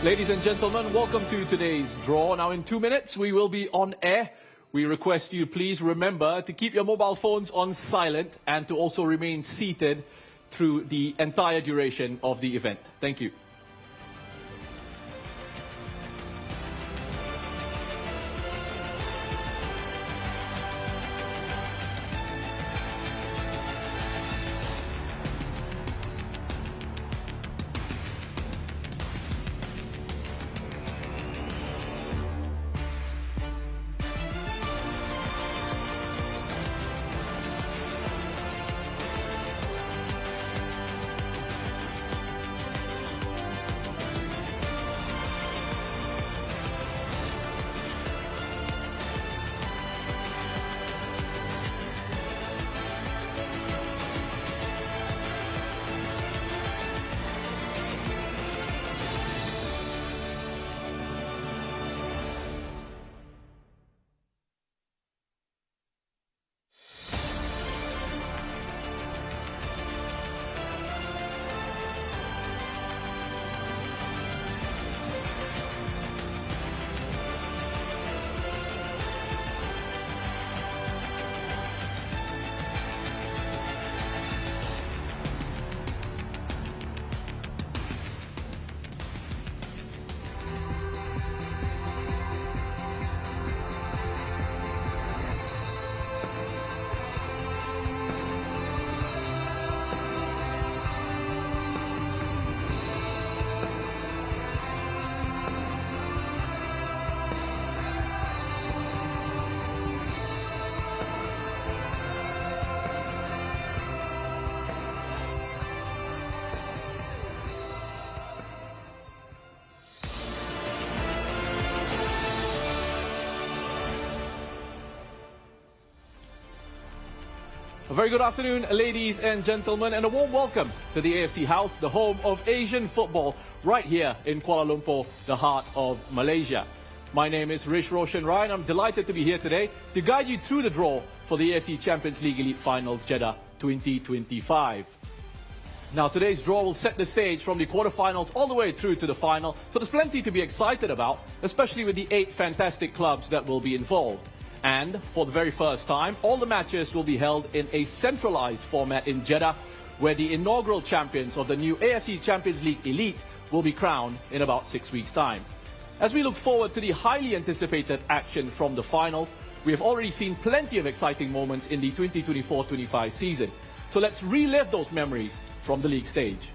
Ladies and gentlemen, welcome to today's draw. Now in 2 minutes, we will be on air. We request you please remember to keep your mobile phones on silent and to also remain seated through the entire duration of the event. Thank you. A very good afternoon, ladies and gentlemen, and a warm welcome to the AFC House, the home of Asian football, right here in Kuala Lumpur, the heart of Malaysia. My name is Rish Roshan Rai, and I'm delighted to be here today to guide you through the draw for the AFC Champions League Elite Finals Jeddah 2025. Now, today's draw will set the stage from the quarterfinals all the way through to the final, so there's plenty to be excited about, especially with the 8 fantastic clubs that will be involved. And for the very first time, all the matches will be held in a centralized format in Jeddah, where the inaugural champions of the new AFC Champions League Elite will be crowned in about 6 weeks' time. As we look forward to the highly anticipated action from the finals, we have already seen plenty of exciting moments in the 2024-25 season. So let's relive those memories from the league stage.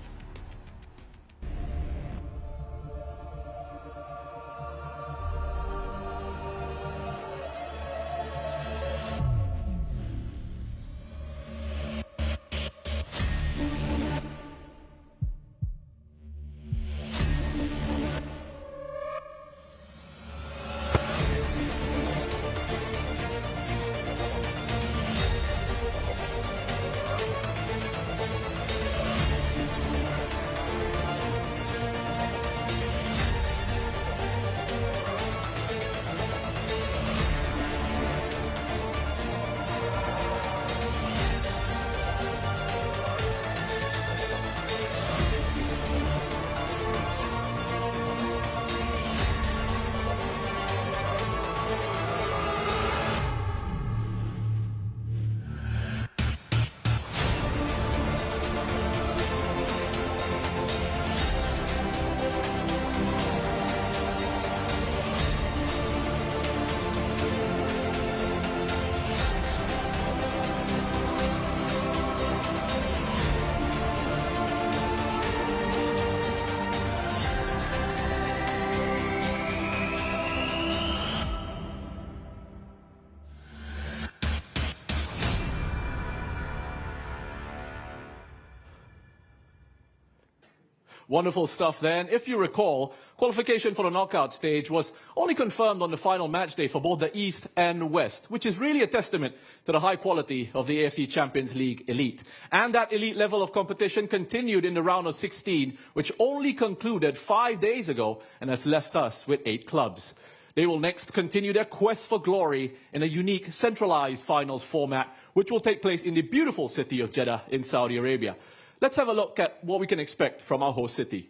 Wonderful stuff then. If you recall, qualification for the knockout stage was only confirmed on the final match day for both the East and West, which is really a testament to the high quality of the AFC Champions League Elite. And that elite level of competition continued in the round of 16, which only concluded 5 days ago and has left us with 8 clubs. They will next continue their quest for glory in a unique centralized finals format, which will take place in the beautiful city of Jeddah in Saudi Arabia. Let's have a look at what we can expect from our host city.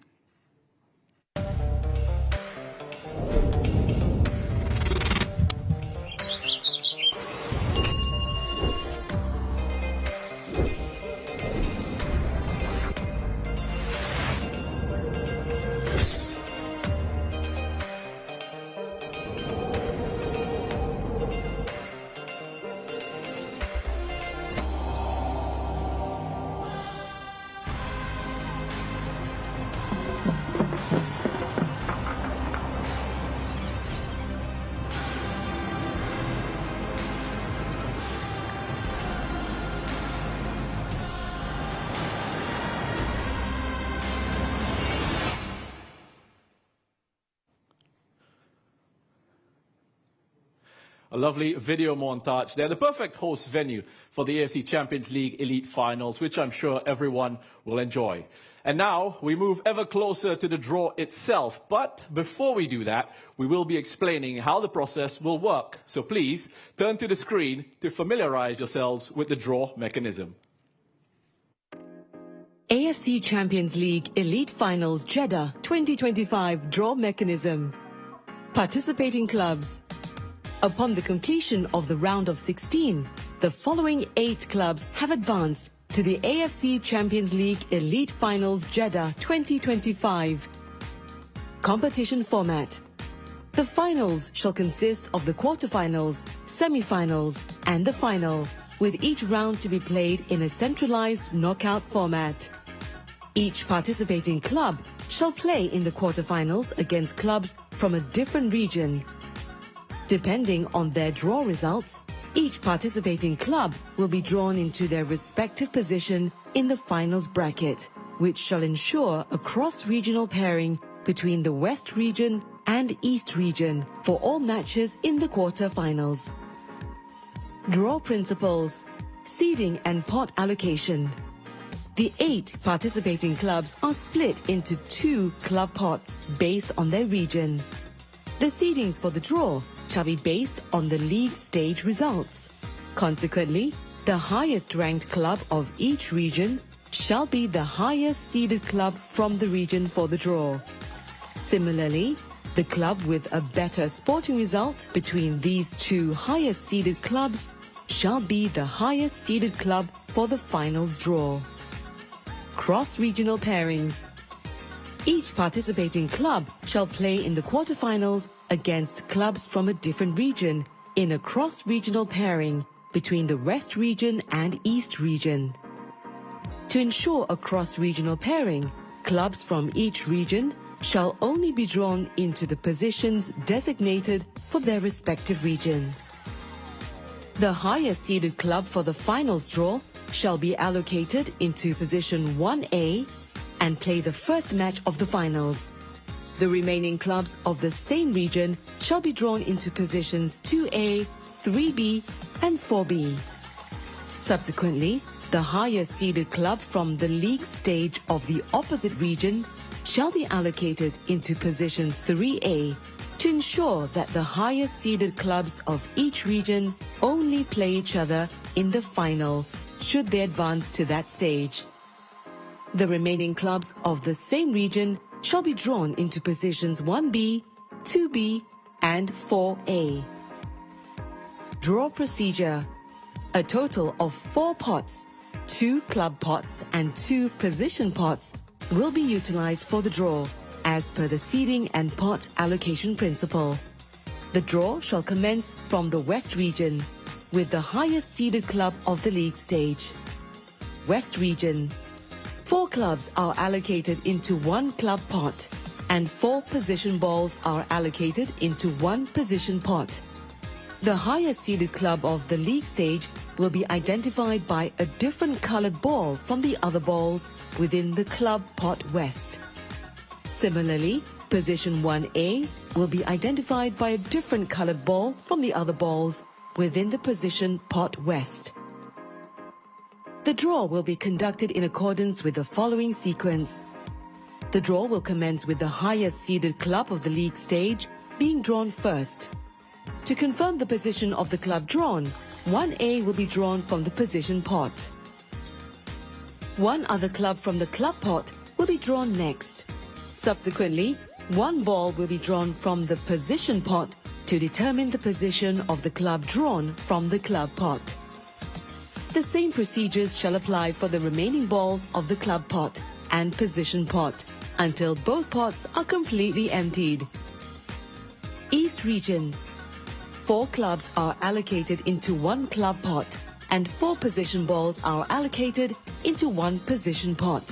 a lovely video montage there. The perfect host venue for the AFC Champions League Elite Finals, which I'm sure everyone will enjoy. And now we move ever closer to the draw itself. But before we do that, we will be explaining how the process will work. So please turn to the screen to familiarize yourselves with the draw mechanism. AFC Champions League Elite Finals Jeddah 2025 draw mechanism. Participating clubs. Upon the completion of the round of 16, the following 8 clubs have advanced to the AFC Champions League Elite Finals Jeddah 2025. Competition format. The finals shall consist of the quarterfinals, semi-finals and the final, with each round to be played in a centralized knockout format. Each participating club shall play in the quarterfinals against clubs from a different region. Depending on their draw results, each participating club will be drawn into their respective position in the finals bracket, which shall ensure a cross-regional pairing between the West region and East region for all matches in the quarter-finals. Draw principles, seeding and pot allocation. The 8 participating clubs are split into 2 club pots based on their region. The seedings for the draw shall be based on the league stage results. Consequently, the highest ranked club of each region shall be the highest seeded club from the region for the draw. Similarly, the club with a better sporting result between these 2 highest seeded clubs shall be the highest seeded club for the finals draw. Cross-regional pairings. Each participating club shall play in the quarterfinals against clubs from a different region in a cross-regional pairing between the West region and East region. To ensure a cross-regional pairing, clubs from each region shall only be drawn into the positions designated for their respective region. The highest seeded club for the finals draw shall be allocated into position 1A and play the first match of the finals. The remaining clubs of the same region shall be drawn into positions 2A, 3B and 4B. Subsequently, the highest seeded club from the league stage of the opposite region shall be allocated into position 3A to ensure that the highest seeded clubs of each region only play each other in the final, should they advance to that stage. The remaining clubs of the same region shall be drawn into positions 1B, 2B and 4A. Draw procedure. A total of 4 pots, 2 club pots and 2 position pots will be utilized for the draw as per the seeding and pot allocation principle. The draw shall commence from the West region with the highest seeded club of the league stage. West region. 4 clubs are allocated into 1 club pot and 4 position balls are allocated into 1 position pot. The highest seeded club of the league stage will be identified by a different colored ball from the other balls within the club pot West. Similarly, position 1A will be identified by a different colored ball from the other balls within the position pot West. The draw will be conducted in accordance with the following sequence. The draw will commence with the highest seeded club of the league stage being drawn first. To confirm the position of the club drawn, 1A will be drawn from the position pot. 1 other club from the club pot will be drawn next. Subsequently, 1 ball will be drawn from the position pot to determine the position of the club drawn from the club pot. The same procedures shall apply for the remaining balls of the club pot and position pot until both pots are completely emptied. East region. 4 clubs are allocated into 1 club pot and 4 position balls are allocated into 1 position pot.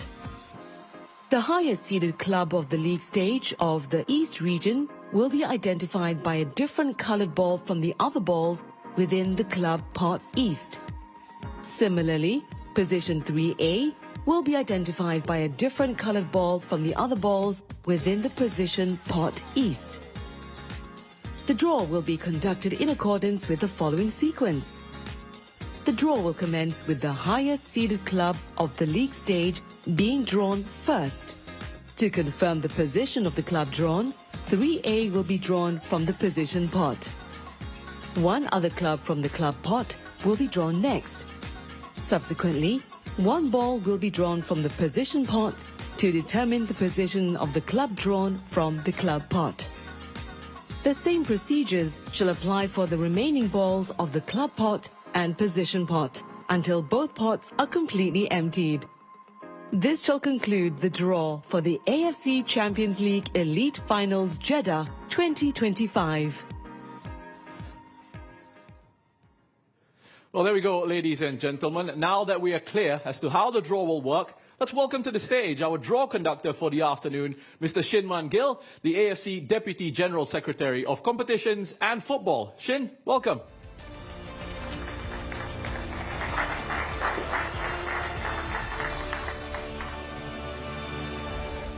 The highest seeded club of the league stage of the East region will be identified by a different colored ball from the other balls within the club pot East. Similarly, position 3A will be identified by a different colored ball from the other balls within the position pot East. The draw will be conducted in accordance with the following sequence. The draw will commence with the highest seeded club of the league stage being drawn first. To confirm the position of the club drawn, 3A will be drawn from the position pot. One other club from the club pot will be drawn next. Subsequently, one ball will be drawn from the position pot to determine the position of the club drawn from the club pot. The same procedures shall apply for the remaining balls of the club pot and position pot until both pots are completely emptied. This shall conclude the draw for the AFC Champions League Elite Finals Jeddah 2025. Well, there we go, ladies and gentlemen. Now that we are clear as to how the draw will work, let's welcome to the stage our draw conductor for the afternoon, Mr. Shinman Gill, the AFC Deputy General Secretary of Competitions and Football. Shin, welcome.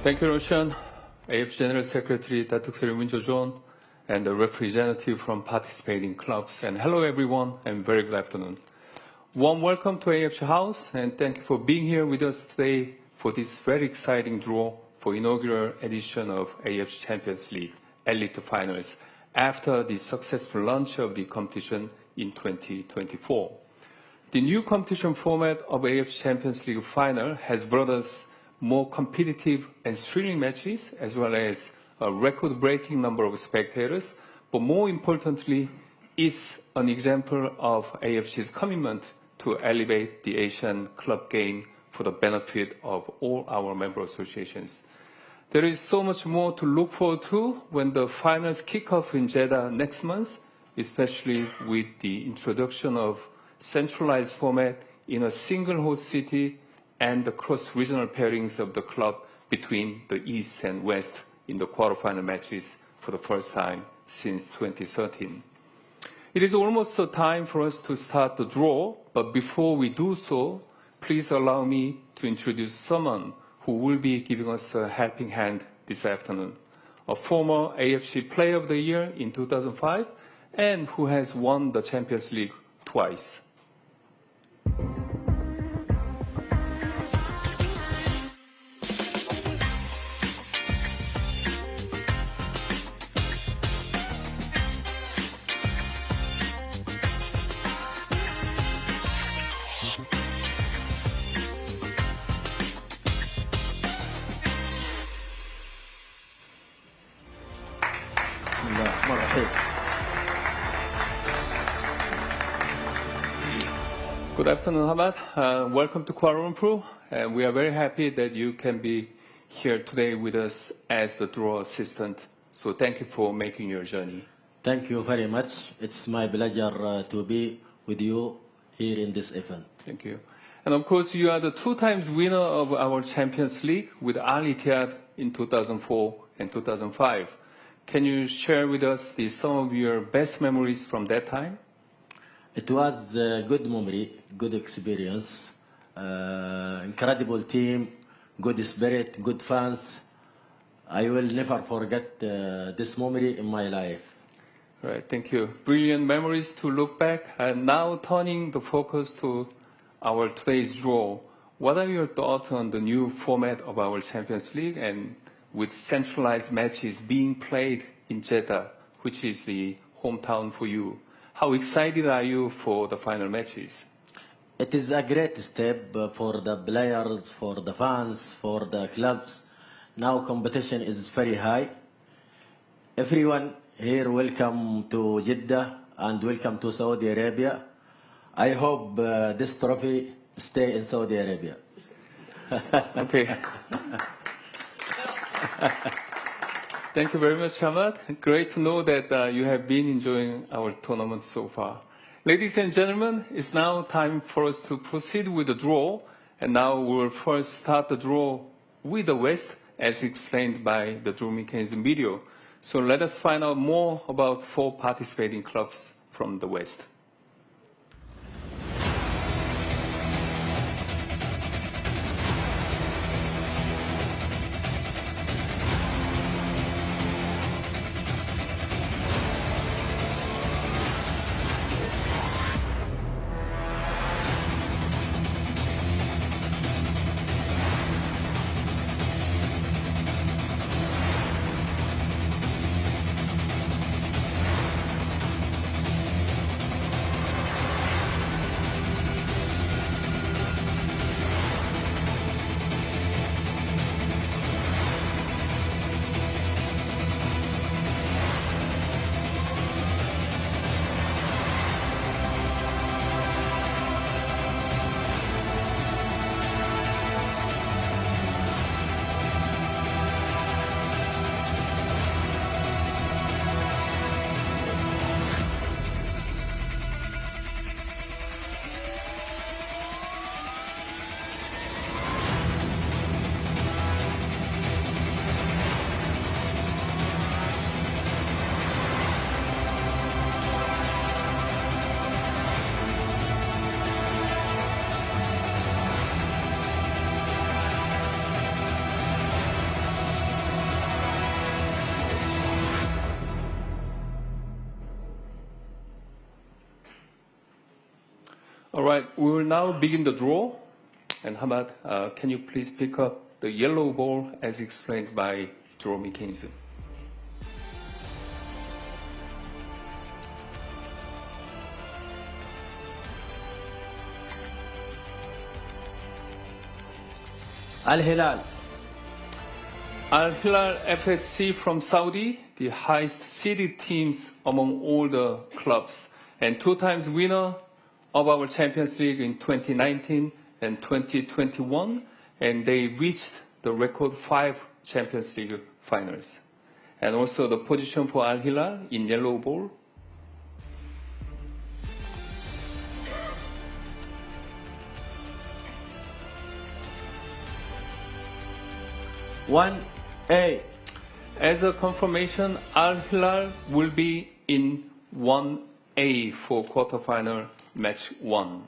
Thank you, Roshan, AFC General Secretary Datuk Seri Winjo John, and the representative from participating clubs. And hello, everyone, and very good afternoon. Warm welcome to AFC House, and thank you for being here with us today for this very exciting draw for inaugural edition of AFC Champions League Elite Finals after the successful launch of the competition in 2024. The new competition format of AFC Champions League Final has brought us more competitive and thrilling matches, as well as a record-breaking number of spectators, but more importantly, is an example of AFC's commitment to elevate the Asian club game for the benefit of all our member associations. There is so much more to look forward to when the finals kick off in Jeddah next month, especially with the introduction of centralized format in a single host city and the cross-regional pairings of the club between the East and West in the quarterfinal matches for the first time since 2013. It is almost the time for us to start the draw, but before we do so, please allow me to introduce someone who will be giving us a helping hand this afternoon, a former AFC Player of the Year in 2005 and who has won the Champions League twice. Good afternoon, Hamad. Welcome to Kuala Lumpur. We are very happy that you can be here today with us as the draw assistant. So thank you for making your journey. Thank you very much. It's my pleasure to be with you here in this event. Thank you. And of course, you are the two-times winner of our Champions League with Al Ittihad in 2004 and 2005. Can you share with us some of your best memories from that time? It was a good memory, good experience, incredible team, good spirit, good fans. I will never forget this memory in my life. Right, thank you. Brilliant memories to look back. And now turning the focus to our today's draw, what are your thoughts on the new format of our Champions League and with centralized matches being played in Jeddah, which is the hometown for you? How excited are you for the final matches? It is a great step for the players, for the fans, for the clubs. Now competition is very high. Everyone here, welcome to Jeddah and welcome to Saudi Arabia. I hope this trophy stay in Saudi Arabia. Okay. Thank you very much, Hamad. Great to know that you have been enjoying our tournament so far. Ladies and gentlemen, it's now time for us to proceed with the draw. And now we will first start the draw with the West, as explained by the draw mechanism video. So let us find out more about 4 participating clubs from the West. All right, we will now begin the draw. And Hamad, can you please pick up the yellow ball as explained by draw mechanism? Al Hilal. Al Hilal FSC from Saudi, the highest seeded teams among all the clubs, and 2 times winner of our Champions League in 2019 and 2021, and they reached the record 5 Champions League finals. And also the position for Al Hilal in yellow ball. One A. As a confirmation, Al Hilal will be in 1A for quarterfinal match 1.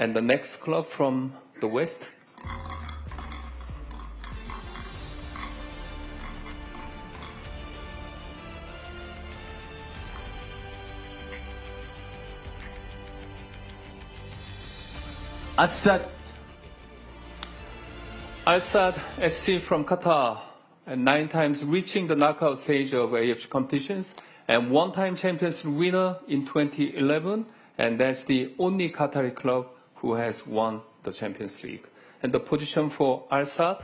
And the next club from the West, Assad. Al Sadd SC from Qatar, and 9 times reaching the knockout stage of AFC competitions, and 1-time Champions League winner in 2011, and that's the only Qatari club who has won the Champions League. And the position for Al Sadd,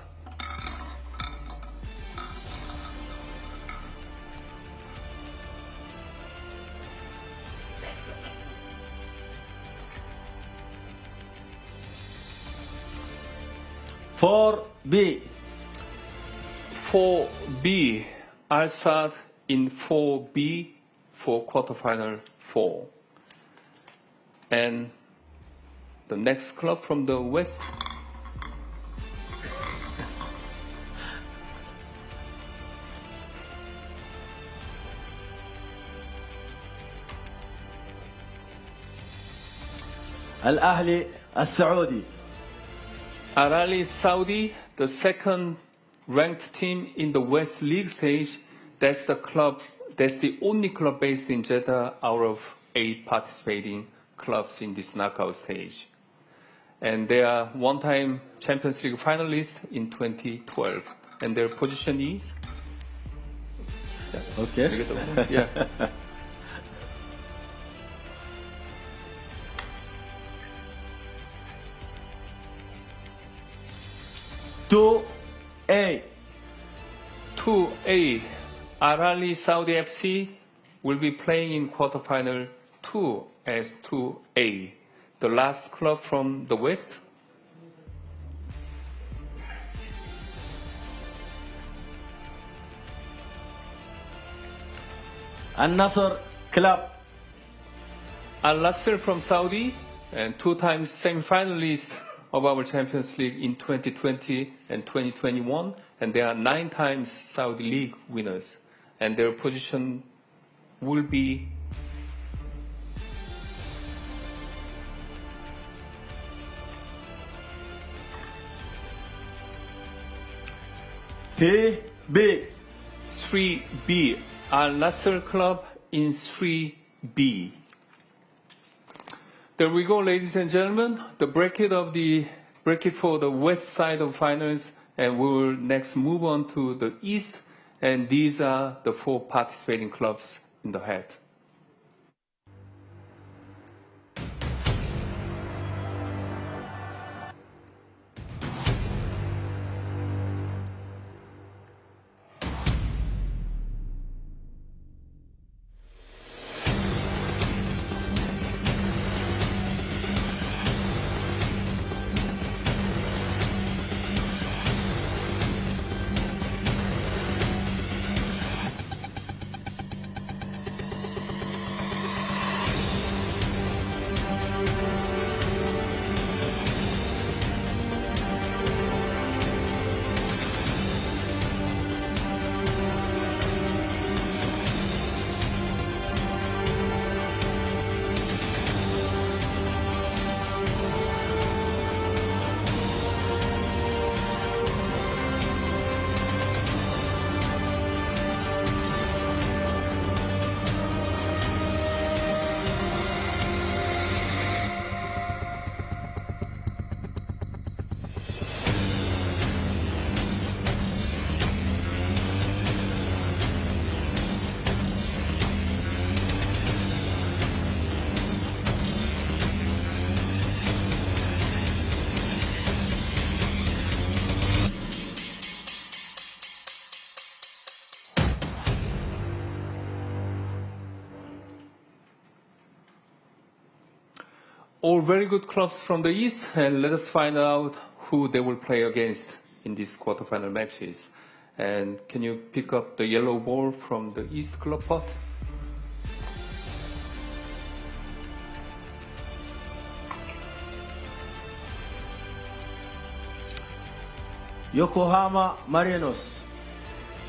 Four B. 4B, Al Sadd in 4B for quarterfinal 4. And the next club from the West, Al Ahli Al Saudi. Al Ahly Saudi, the second ranked team in the West League stage. That's the only club based in Jeddah out of 8 participating clubs in this knockout stage. And they are 1-time Champions League finalists in 2012. And their position is? Okay. Yeah. Two A. 2A, Al Ahly Saudi FC will be playing in quarterfinal 2 as 2A. The last club from the West, Al Nasr Club. Al Nassr from Saudi, and 2 times semi-finalist of our Champions League in 2020 and 2021, and they are 9 times Saudi League winners, and their position will be B. 3B, Al Nassr Club in 3B. There we go, ladies and gentlemen, the bracket for the west side of finals, and we will next move on to the east, and these are the 4 participating clubs in the head. all very good clubs from the East, and let us find out who they will play against in these quarterfinal matches. And can you pick up the yellow ball from the East club pot? Yokohama Marinos.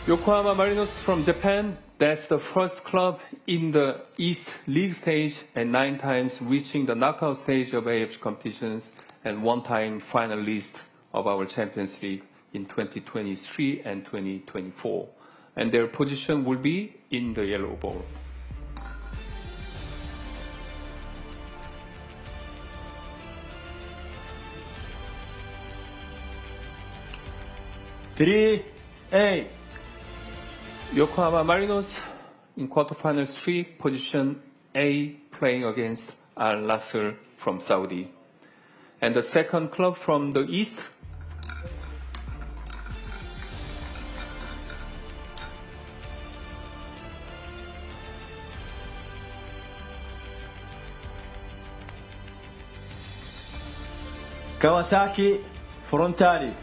Yokohama Marinos from Japan, that's the first club in the East League stage and 9 times reaching the knockout stage of AFC competitions and 1-time finalist of our Champions League in 2023 and 2024. And their position will be in the yellow ball. Three A. Yokohama Marinos in quarterfinals 3, position A, playing against Al Nassr from Saudi. And the second club from the East, Kawasaki Frontale.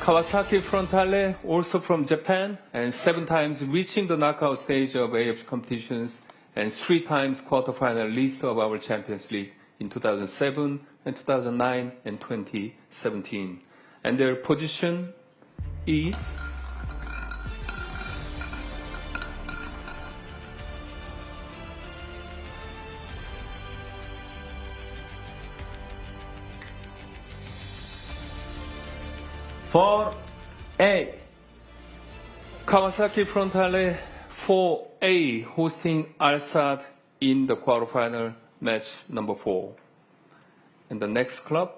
Kawasaki Frontale, also from Japan, and 7 times reaching the knockout stage of AFC competitions, and 3 times quarterfinal list of our Champions League in 2007 and 2009 and 2017. And their position is Four A. Kawasaki Frontale 4A hosting Al-Sadd in the quarterfinal match number 4. And the next club,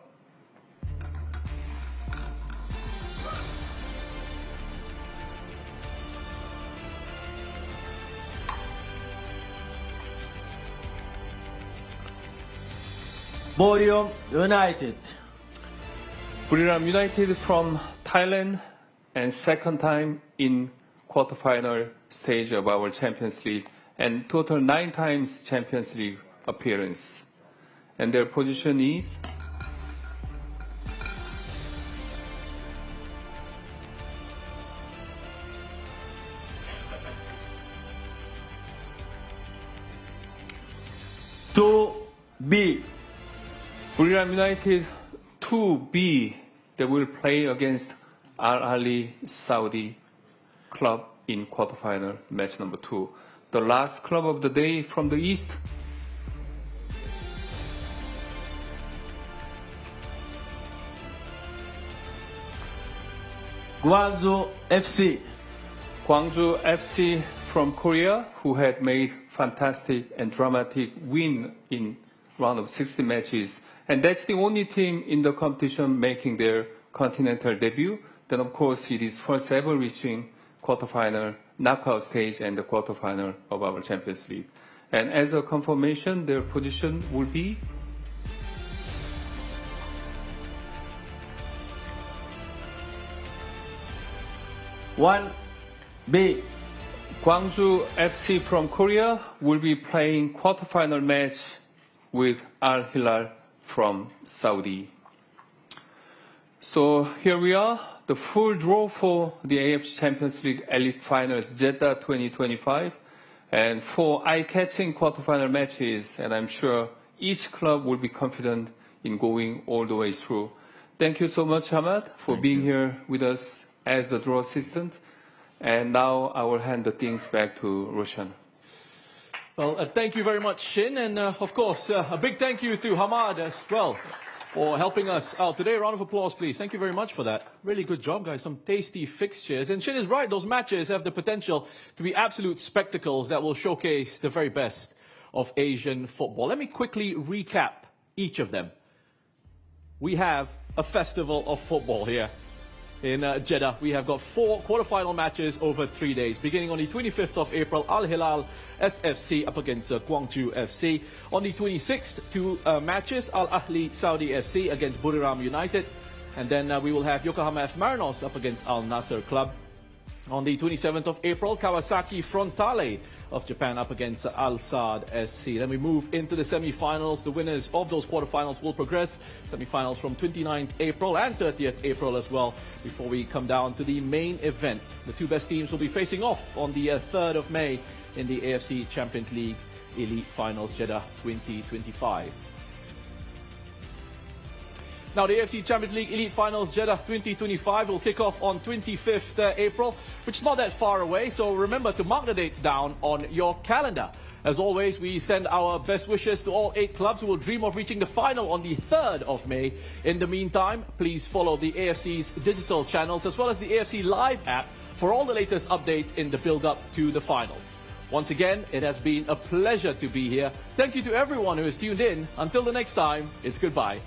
Buriram United. Buriram United from Thailand, and second time in quarterfinal stage of our Champions League, and total 9 times Champions League appearance. And their position is Two B. Buriram United 2B. They will play against Al Ahly Saudi club in quarterfinal match number 2. The last club of the day from the East, Gwangju FC. Gwangju FC from Korea, who had made fantastic and dramatic win in round of 60 matches. And that's the only team in the competition making their continental debut. Then, of course, it is first ever reaching quarterfinal, knockout stage, and the quarterfinal of our Champions League. And as a confirmation, their position will be One B. Gwangju FC from Korea will be playing quarterfinal match with Al Hilal from Saudi. So here we are, the full draw for the AFC Champions League Elite Finals Jeddah 2025, and 4 eye-catching quarterfinal matches, and I'm sure each club will be confident in going all the way through. Thank you so much, Hamad, for being here with us as the draw assistant. And now I will hand the things back to Roshan. Well, thank you very much, Shin. And of course, a big thank you to Hamad as well for helping us out today. A round of applause, please. Thank you very much for that. Really good job, guys. Some tasty fixtures. And Shin is right. Those matches have the potential to be absolute spectacles that will showcase the very best of Asian football. Let me quickly recap each of them. We have a festival of football here in Jeddah. We have got 4 quarterfinal matches over 3 days. Beginning on the 25th of April, Al Hilal SFC up against Gwangju FC. On the 26th, 2 matches, Al Ahly Saudi FC against Buriram United. And then we will have Yokohama F. Marinos up against Al Nassr Club. On the 27th of April, Kawasaki Frontale of Japan up against Al Saad SC. Then we move into the semi-finals. The winners of those quarterfinals will progress. Semi-finals from 29th April and 30th April as well, before we come down to the main event. The two best teams will be facing off on the 3rd of May in the AFC Champions League Elite Finals Jeddah 2025. Now, the AFC Champions League Elite Finals Jeddah 2025 will kick off on 25th April, which is not that far away, so remember to mark the dates down on your calendar. As always, we send our best wishes to all 8 clubs who will dream of reaching the final on the 3rd of May. In the meantime, please follow the AFC's digital channels as well as the AFC Live app for all the latest updates in the build-up to the finals. Once again, it has been a pleasure to be here. Thank you to everyone who has tuned in. Until the next time, it's goodbye.